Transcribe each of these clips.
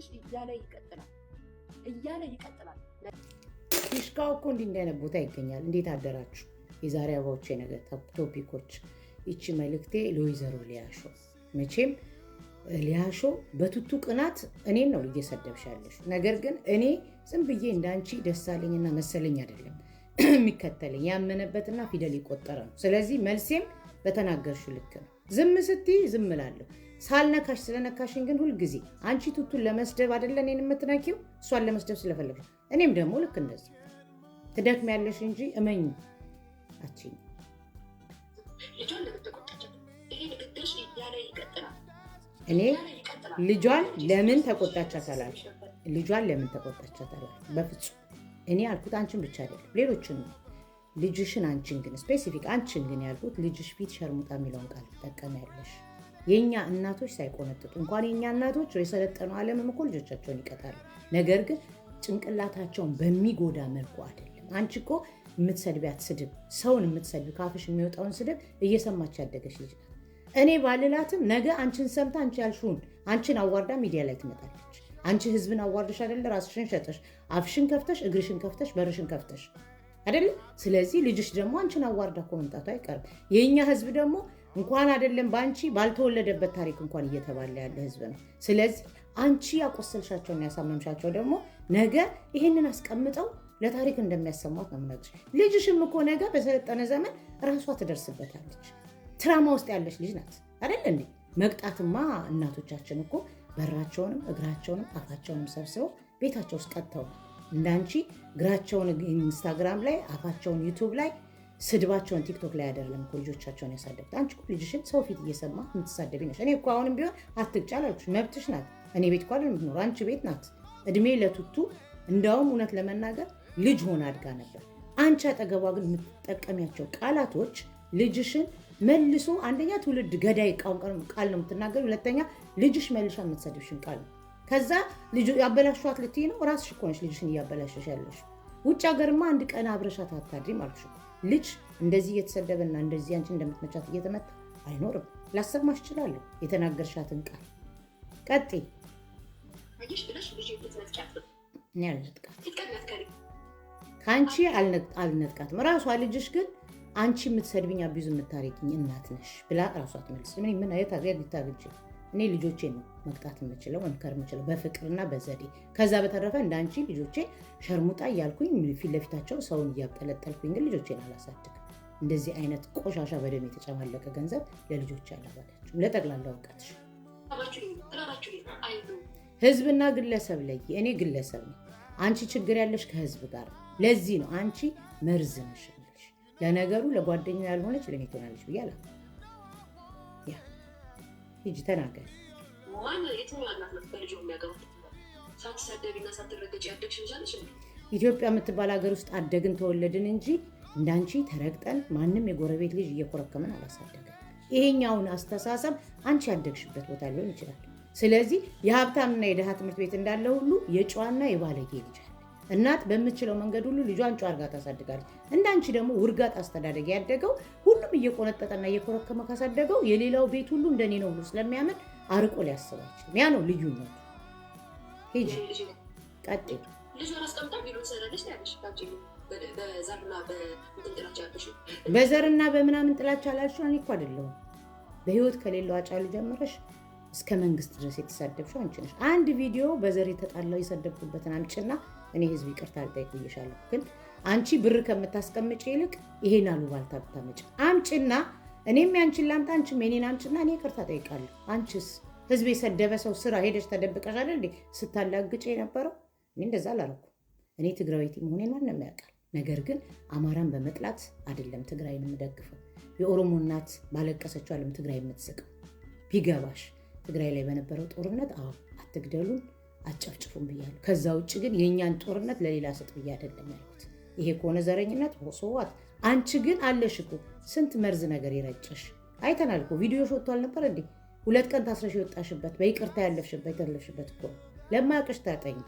ንግግርሽ እያለ ይቀጥላል። ፊሽካው እኮ እንዲህ አይነት ቦታ ይገኛል። እንዴት አደራችሁ? የዛሬ አበባዎች የነገ ቶፒኮች። ይቺ መልእክቴ ለወይዘሮ ሊያሾ። መቼም ሊያሾ በቱቱ ቅናት እኔን ነው እየሰደብሻለሽ። ነገር ግን እኔ ዝም ብዬ እንዳንቺ ደሳለኝና መሰለኝ አይደለም የሚከተለኝ ያመነበትና ፊደል የቆጠረ ነው። ስለዚህ መልሴም በተናገርሽው ልክ ነው። ዝም ስትይ ዝም እላለሁ። ሳልነካሽ ስለነካሽኝ ግን ሁልጊዜ አንቺ ቱቱን ለመስደብ አይደለ እኔን የምትነኪው፣ እሷን ለመስደብ ስለፈለግሽ እኔም ደግሞ ልክ እንደዚህ ትደክሚያለሽ እንጂ እመኝ አትችይም። እኔ ልጇን ለምን ተቆጣቻት አላልኩም። ልጇን ለምን ተቆጣቻት አላልኩም በፍጹም። እኔ ያልኩት አንቺን ብቻ አይደለም ሌሎችን ልጅሽን፣ አንቺን ግን ስፔሲፊክ አንቺን ግን ያልኩት ልጅሽ ፊት ሸርሙጣ የሚለውን ቃል ትጠቀሚያለሽ። የኛ እናቶች ሳይቆነጥጡ እንኳን የኛ እናቶች የሰለጠነው ዓለምም እኮ ልጆቻቸውን ይቀጣሉ። ነገር ግን ጭንቅላታቸውን በሚጎዳ መልኩ አይደለም። አንቺ እኮ የምትሰድቢያት ስድብ፣ ሰውን የምትሰድቢ ካፍሽ የሚወጣውን ስድብ እየሰማች ያደገች ልጅ ናት። እኔ ባልላትም ነገ አንቺን ሰምታ አንቺ ያልሽውን አንቺን አዋርዳ ሚዲያ ላይ ትመጣለች። አንቺ ህዝብን አዋርደሽ አይደለ ራስሽን ሸጠሽ አፍሽን ከፍተሽ እግርሽን ከፍተሽ በርሽን ከፍተሽ አይደለ። ስለዚህ ልጅሽ ደግሞ አንቺን አዋርዳ እኮ መምጣቱ አይቀርም። የኛ ህዝብ ደግሞ እንኳን አይደለም ባንቺ ባልተወለደበት ታሪክ እንኳን እየተባለ ያለ ህዝብ ነው። ስለዚህ አንቺ ያቆሰልሻቸውና ያሳመምሻቸው ደግሞ ነገ ይሄንን አስቀምጠው ለታሪክ እንደሚያሰሟት ነው የምነግርሽ። ልጅሽም እኮ ነገ በሰለጠነ ዘመን ራሷ ትደርስበታለች። ትራማ ውስጥ ያለች ልጅ ናት አይደል እንዴ? መቅጣትማ እናቶቻችን እኮ በራቸውንም እግራቸውንም አፋቸውንም ሰብስበው ቤታቸው ውስጥ ቀጥተው እንዳንቺ እግራቸውን ኢንስታግራም ላይ አፋቸውን ዩቲዩብ ላይ ስድባቸውን ቲክቶክ ላይ አይደለም እኮ ልጆቻቸውን ያሳደጉት። አንቺ እኮ ልጅሽን ሰው ፊት እየሰማ የምትሳደቢ ነሽ። እኔ እኮ አሁንም ቢሆን አትግጫ አላልኩሽ፣ መብትሽ ናት። እኔ ቤት እኮ አይደል የምትኖረው፣ አንቺ ቤት ናት። እድሜ ለቱቱ እንዳውም እውነት ለመናገር ልጅ ሆና አድጋ ነበር። አንቺ አጠገቧ ግን የምትጠቀሚያቸው ቃላቶች ልጅሽን መልሶ አንደኛ ትውልድ ገዳይ ቃል ነው የምትናገር፣ ሁለተኛ ልጅሽ መልሻ የምትሰድብሽን ቃል ነው። ከዛ ልጅ ያበላሽቷት ልትይ ነው። ራስሽ እኮ ነሽ ልጅሽን እያበላሽሽ ያለሽ። ውጭ ሀገርማ አንድ ቀን አብረሻት አታድሪም አልኩሽ። ልጅ እንደዚህ እየተሰደበና እንደዚህ አንቺ እንደምትመቻት እየተመታ አይኖርም። ላሰማሽ እችላለሁ የተናገርሻትን ቃል። ቀጥይ። እኔ አልነጥቃትም፣ ከአንቺ አልነጥቃትም። ራሷ ልጅሽ ግን አንቺ የምትሰድብኝ አቢዙ የምታረጊኝ እናት ነሽ ብላ ራሷ ትመልስ። ምን አይነት አገር ሊታገጅ? እኔ ልጆቼ ነው መቅጣት የምችለው መምከር የምችለው በፍቅርና በዘዴ። ከዛ በተረፈ እንዳንቺ ልጆቼ ሸርሙጣ እያልኩኝ ፊት ለፊታቸው ሰውን እያብጠለጠልኩኝ ግን ልጆቼን አላሳድግም። እንደዚህ አይነት ቆሻሻ በደም የተጨማለቀ ገንዘብ ለልጆቼ አላባላችሁም። ለጠቅላላ እውቀትሽ ህዝብና ግለሰብ ላይ እኔ ግለሰብ ነኝ። አንቺ ችግር ያለሽ ከህዝብ ጋር። ለዚህ ነው አንቺ መርዝ ነሽ። ለነገሩ ለጓደኛው ያልሆነች ለኔ ትሆናለች ብዬ አላ ያ ሂጂ ተናገር። ኢትዮጵያ የምትባል ሀገር ውስጥ አደግን ተወለድን እንጂ እንዳንቺ ተረግጠን ማንም የጎረቤት ልጅ እየኮረከመን አላሳደገን። ይሄኛውን አስተሳሰብ አንቺ ያደግሽበት ቦታ ሊሆን ይችላል። ስለዚህ የሀብታምና የድሃ ትምህርት ቤት እንዳለ ሁሉ የጨዋና የባለጌ ልጅ እናት በምትችለው መንገድ ሁሉ ልጇን ጨዋ አድርጋ ታሳድጋለች። እንዳንቺ ደግሞ ውርጋጥ አስተዳደግ ያደገው ሁሉም እየቆነጠጠና እየኮረከመ ካሳደገው የሌላው ቤት ሁሉ እንደኔ ነው ብሎ ስለሚያምን አርቆ ሊያስብ አይችልም። ያ ነው ልዩነቱ። ሂጂ ቀጥይ። በዘርና በምናምን ጥላቻ አላልሽው። እኔ እኮ አይደለሁም በህይወት ከሌለው አጫሉ ጀምረሽ እስከ መንግስት ድረስ የተሳደብሽው አንቺ ነሽ። አንድ ቪዲዮ በዘር የተጣላው የሰደብኩበትን አምጪና እኔ ህዝብ ይቅርታ አልጠይቅልሻለሁ። ግን አንቺ ብር ከምታስቀምጪ ይልቅ ይሄን አሉባልታ ብታመጪ አምጪና እኔም ያንቺን ላምጣ፣ አንቺም የኔን አምጪና እኔ ይቅርታ ጠይቃለሁ። አንቺስ ህዝብ የሰደበ ሰው ስራ ሄደሽ ተደብቀሽ አይደል እንዴ ስታላግጪ የነበረው? እኔ እንደዛ አላደረኩም። እኔ ትግራዊት መሆኔን ማንም ያውቃል። ነገር ግን አማራን በመጥላት አይደለም ትግራይን የምደግፈው። የኦሮሞ እናት ባለቀሰችው ዓለም ትግራይ የምትስቀው ቢገባሽ። ትግራይ ላይ በነበረው ጦርነት አትግደሉን አጨፍጭፉን ብያለሁ። ከዛ ውጭ ግን የኛን ጦርነት ለሌላ ሰጥ ብዬ አይደለም ያልኩት። ይሄ ከሆነ ዘረኝነት ሆሶዋት። አንቺ ግን አለሽ እኮ ስንት መርዝ ነገር ይረጨሽ አይተናል እኮ። ቪዲዮ ሾቷል ነበር እንዴ? 2 ቀን ታስረሽ የወጣሽበት በይቅርታ ያለፍሽበት እኮ ለማያውቅሽ ታጠኝ።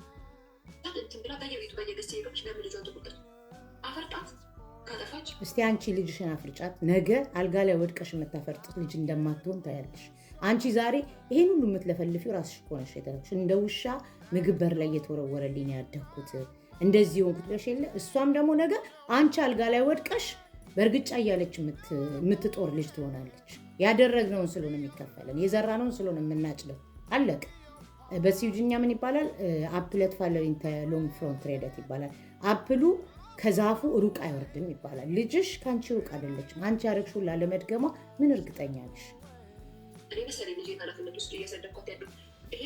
እስቲ አንቺ ልጅሽን አፍርጫት። ነገ አልጋ ላይ ወድቀሽ የምታፈርጥት ልጅ እንደማትሆን ታያለሽ። አንቺ ዛሬ ይሄን ሁሉ የምትለፈልፊው ራስሽ እኮ ነሽ የተረፍሽ። እንደ ውሻ ምግብ በር ላይ እየተወረወረልኝ ያደግኩት እንደዚህ ሆንኩት ብለሽ የለ እሷም ደግሞ ነገ አንቺ አልጋ ላይ ወድቀሽ በእርግጫ እያለች የምትጦር ልጅ ትሆናለች። ያደረግነውን ስለሆነ የሚከፈለን የዘራነውን ስለሆነ የምናጭደው አለቀ። በስዊድንኛ ምን ይባላል? አፕለት ፋለር ኢንተ ሎንግ ፍሮንት ትሬደት ይባላል። አፕሉ ከዛፉ ሩቅ አይወርድም ይባላል። ልጅሽ ከአንቺ ሩቅ አይደለችም። አንቺ ያደረግሽውን ላለመድገሟ ምን እርግጠኛ ነሽ?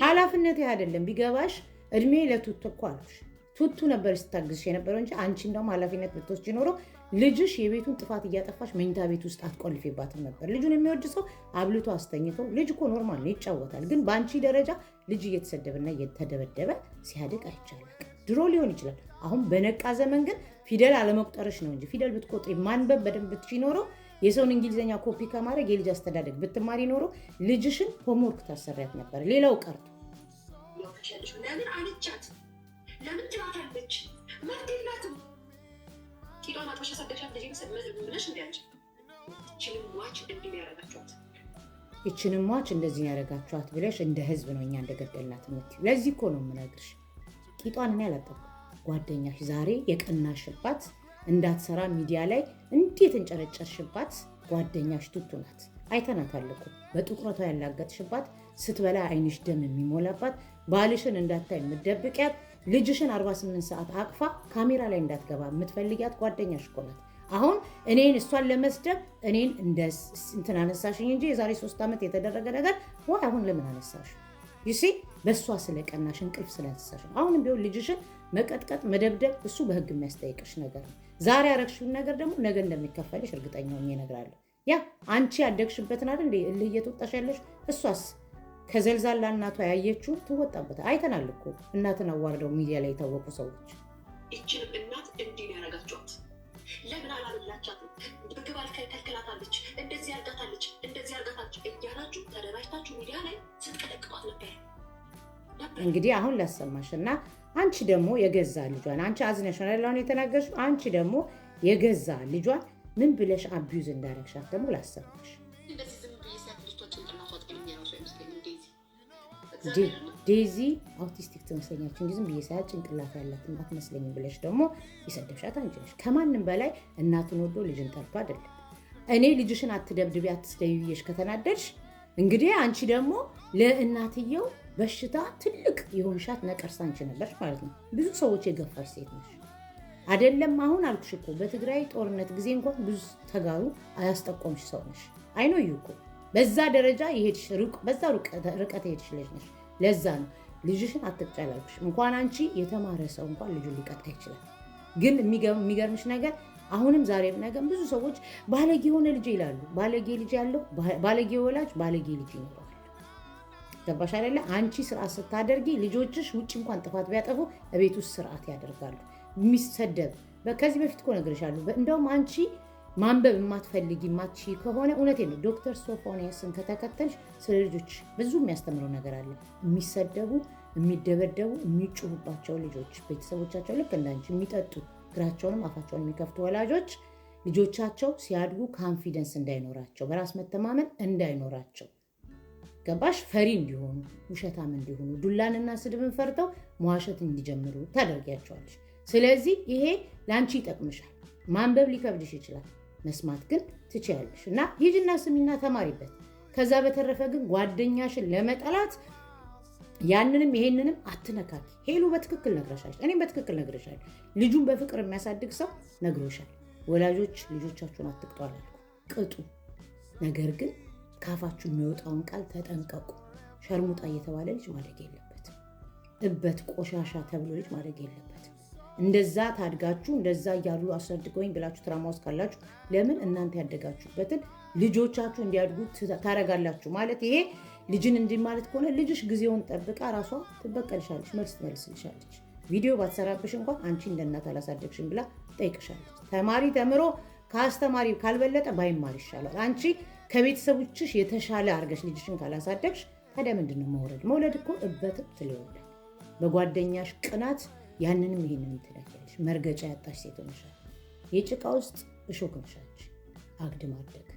ኃላፊነት አይደለም ቢገባሽ እድሜ ለቱቱ እኮ አልኩሽ። ቱቱ ነበር ስታግዝሽ የነበረው እንጂ አንቺን ደግሞ ኃላፊነት ብትወስጂ ኖሮ ልጅሽ የቤቱን ጥፋት እያጠፋሽ መኝታ ቤት ውስጥ አትቆልፊባትም ነበር። ልጁን የሚወድ ሰው አብልቶ አስተኝቶ ልጅ እኮ ኖርማል ነው ይጫወታል። ግን በአንቺ ደረጃ ልጅ እየተሰደበና እየተደበደበ ሲያድግ አይቻልም። ድሮ ሊሆን ይችላል። አሁን በነቃ ዘመን ግን ፊደል አለመቁጠርሽ ነው እንጂ ፊደል ብትቆጥሪ ማንበብ በደንብ ብትቺ ኖሮ የሰውን እንግሊዝኛ ኮፒ ከማድረግ የልጅ አስተዳደግ ብትማሪ ኖሮ ልጅሽን ሆምወርክ ታሰሪያት ነበር። ሌላው ቀርቶ ለምን ትላታለች? መብት የላትም። ቂጧን አጥበሽ ያሳደግሻት ልጅ ብለሽ እንዲያንቺ ይችንም ሟች እንደዚህ ያደረጋችኋት ብለሽ እንደ ህዝብ ነው እኛ እንደገደልናት የምትይው። ለዚህ እኮ ነው የምነግርሽ። ቂጧን እኔ አላጠብኩም። ጓደኛሽ ዛሬ የቀናሽባት እንዳትሰራ ሚዲያ ላይ እንዴት እንጨረጨርሽባት ጓደኛሽ ቱቱ ናት። አይተናታል እኮ በጥቁረቷ ያላገጥሽባት፣ ስትበላ አይንሽ ደም የሚሞላባት፣ ባልሽን እንዳታይ የምትደብቂያት፣ ልጅሽን 48 ሰዓት አቅፋ ካሜራ ላይ እንዳትገባ የምትፈልጊያት ጓደኛሽ እኮ ናት። አሁን እኔን እሷን ለመስደብ እኔን እንትን አነሳሽኝ እንጂ የዛሬ 3 ዓመት የተደረገ ነገር ወይ አሁን ለምን አነሳሽ? ይሲ በእሷ ስለቀናሽ እንቅልፍ ስለነሳሽ። አሁንም ቢሆን ልጅሽን መቀጥቀጥ መደብደብ እሱ በህግ የሚያስጠይቅሽ ነገር ነው። ዛሬ ያረግሽውን ነገር ደግሞ ነገ እንደሚከፈልሽ እርግጠኛ ሆኜ እነግራለሁ። ያ አንቺ ያደግሽበትን አይደል እልህ እየተወጣሽ ያለሽ፣ እሷስ ከዘልዛላ እናቷ ያየችውን ትወጣበት። አይተናል እኮ እናትን አዋርደው ሚዲያ ላይ የታወቁ ሰዎች። ይችንም እናት እንዲህ ያረጋችኋት ለምን አላበላቻትም? ምግብ ከልክላታለች፣ እንደዚህ አርጋታለች፣ እንደዚህ አርጋታችሁ እያላችሁ ተደራጅታችሁ ሚዲያ ላይ ስትቀጠቅጧት ነበር። እንግዲህ አሁን ላሰማሽ እና አንቺ ደግሞ የገዛ ልጇን አንቺ አዝነሽ ነው ያለውን የተናገርሽው። አንቺ ደግሞ የገዛ ልጇን ምን ብለሽ አቢዩዝ እንዳረግሻት ደግሞ ላሰማሽ። ዴዚ አውቲስቲክ ትመስለኛለች እንጂ ዝም ብዬ ሳያት ጭንቅላት ያላት አትመስለኝም ብለሽ ደግሞ የሰደብሻት አንቺ ነሽ። ከማንም በላይ እናትን ወዶ ልጅን ጠልቶ አይደለም። እኔ ልጅሽን አትደብድቢ አትስደብዬሽ ከተናደድሽ እንግዲህ አንቺ ደግሞ ለእናትየው በሽታ ትልቅ የሆንሻት ነቀርሳ አንቺ ነበርሽ ማለት ነው። ብዙ ሰዎች የገፋሽ ሴት ነሽ አይደለም። አሁን አልኩሽ እኮ በትግራይ ጦርነት ጊዜ እንኳን ብዙ ተጋሩ አያስጠቆምሽ ሰው ነሽ። አይኖዩ እኮ በዛ ደረጃ የሄድሽ በዛ ርቀት የሄድሽ ልጅ ነሽ። ለዛ ነው ልጅሽን አትቅጫላልኩሽ። እንኳን አንቺ የተማረ ሰው እንኳን ልጁን ሊቀጣ ይችላል። ግን የሚገርምሽ ነገር አሁንም ዛሬም ነገም ብዙ ሰዎች ባለጌ የሆነ ልጅ ይላሉ። ባለጌ ልጅ ያለው ባለጌ ወላጅ ባለጌ ልጅ ይኖረዋል። ገባሽ አይደለ? አንቺ ስርዓት ስታደርጊ ልጆችሽ ውጭ እንኳን ጥፋት ቢያጠፉ እቤት ውስጥ ስርዓት ያደርጋሉ። የሚሰደብ ከዚህ በፊት እኮ ነግሬሻለሁ። እንደውም አንቺ ማንበብ የማትፈልጊ ማቺ ከሆነ እውነቴ ነው ዶክተር ሶፎንያስን ከተከተልሽ ስለ ልጆች ብዙ የሚያስተምረው ነገር አለ። የሚሰደቡ የሚደበደቡ የሚጮሁባቸው ልጆች ቤተሰቦቻቸው ልክ እንዳንቺ የሚጠጡ እግራቸውንም አፋቸውን የሚከፍቱ ወላጆች ልጆቻቸው ሲያድጉ ካንፊደንስ እንዳይኖራቸው በራስ መተማመን እንዳይኖራቸው ገባሽ? ፈሪ እንዲሆኑ ውሸታም እንዲሆኑ ዱላንና ስድብን ፈርተው መዋሸት እንዲጀምሩ ታደርጊያቸዋለሽ። ስለዚህ ይሄ ለአንቺ ይጠቅምሻል። ማንበብ ሊከብድሽ ይችላል፣ መስማት ግን ትችያለሽ። እና ሂጂና ስሚና ተማሪበት። ከዛ በተረፈ ግን ጓደኛሽን ለመጠላት ያንንም ይሄንንም አትነካኪ። ሄሉ በትክክል ነግረሻለች፣ እኔም በትክክል ነግረሻለሁ። ልጁን በፍቅር የሚያሳድግ ሰው ነግሮሻል። ወላጆች ልጆቻችሁን አትቅጡ አላልኩ፣ ቅጡ። ነገር ግን ካፋችሁ የሚወጣውን ቃል ተጠንቀቁ። ሸርሙጣ እየተባለ ልጅ ማደግ የለበትም። እበት ቆሻሻ ተብሎ ልጅ ማደግ የለበትም። እንደዛ ታድጋችሁ እንደዛ እያሉ አስረድገውኝ ብላችሁ ትራማ ውስጥ ካላችሁ ለምን እናንተ ያደጋችሁበትን ልጆቻችሁ እንዲያድጉ ታረጋላችሁ? ማለት ይሄ ልጅን እንዲህ ማለት ከሆነ ልጅሽ ጊዜውን ጠብቃ ራሷ ትበቀልሻለች፣ መልስ ትመልስልሻለች። ቪዲዮ ባትሰራብሽ እንኳን አንቺ እንደ እናት አላሳደግሽም ብላ ጠይቅሻለች። ተማሪ ተምሮ ከአስተማሪ ካልበለጠ ባይማር ይሻላል። አንቺ ከቤተሰቦችሽ የተሻለ አድርገሽ ልጅሽን ካላሳደግሽ ታዲያ ምንድን ነው መውረድ? መውለድ እኮ እበትም ትለወልዳል። በጓደኛሽ ቅናት ያንንም ይሄንን ትላያለሽ። መርገጫ ያጣሽ ሴት ሆነሻል። የጭቃ ውስጥ እሾክ ነሻች። አግድም አደግ